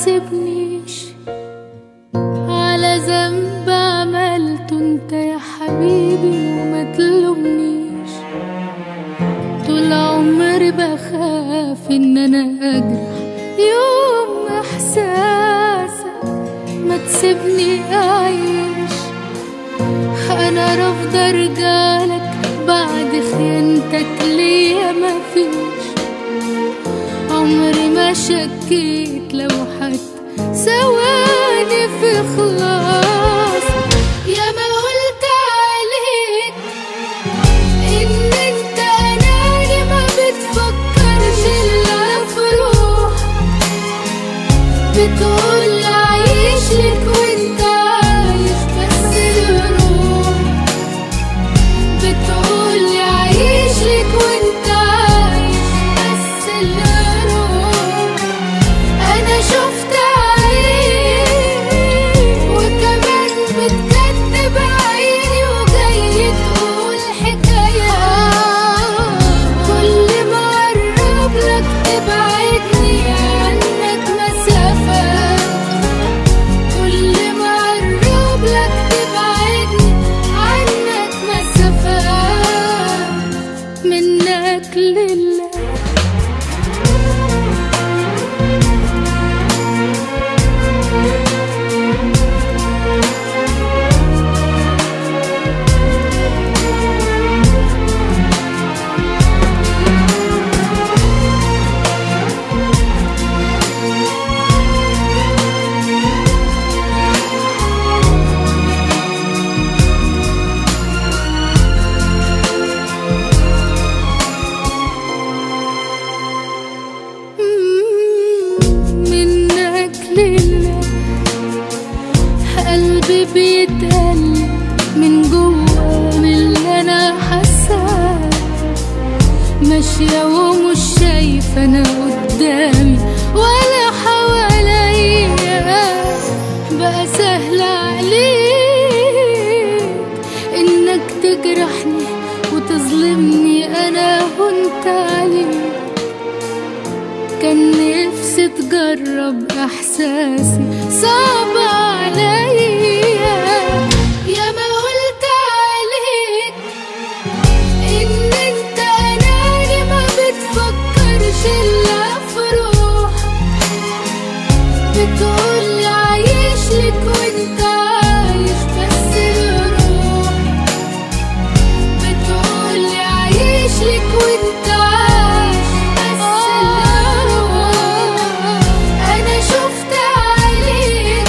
تحاسبنيش على ذنب عملته انت يا حبيبي وما تلومنيش. طول عمري بخاف ان انا اجرح يوم احساسك، ما تسيبني اعيش. انا رافضة ارجعلك بعد خيانتك ليا مفيش. عمري ما شكيت لو حتى ثواني في خلاص. يا ما قلت عليك ان انت اناني ما بتفكرش الا في روح. بتقول عايش لك وانت عايش بس الروح. بتقول عايش لك وانت عايش بس الروح. انا شفت عيني وكمان بتكتب عيني وجاي تقول حكاية. كل ما اقرب لك تبعدني عنك مسافة. كل ما اقرب لك تبعدني عنك مسافة. منك لله. منك لله. قلبي بيتقل من جوا من اللي انا حاساه. ماشية ومش شايفة انا قدامي ولا حواليا. بقى سهل عليك انك تجرحني وتظلمني انا وانت عليك. كان نفسي تجرب احساسي صعب عليا. يا ما قلت عليك ان انت اناني ما بتفكرش الا في روح. بتقول عايش لك وانت عايش بس الروح. بتقول عايش لك وانت عايش بس الروح. انا شفت عليك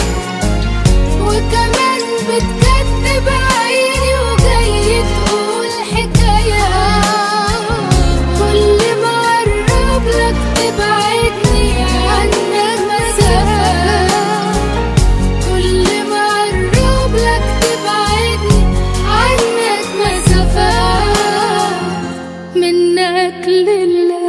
وكمان بتكتب عيني وجاي تقول حكاية. كل ما اقرب لك تبعدني عنك مسافة. كل ما اقرب لك تبعدني عنك مسافة. منك لله.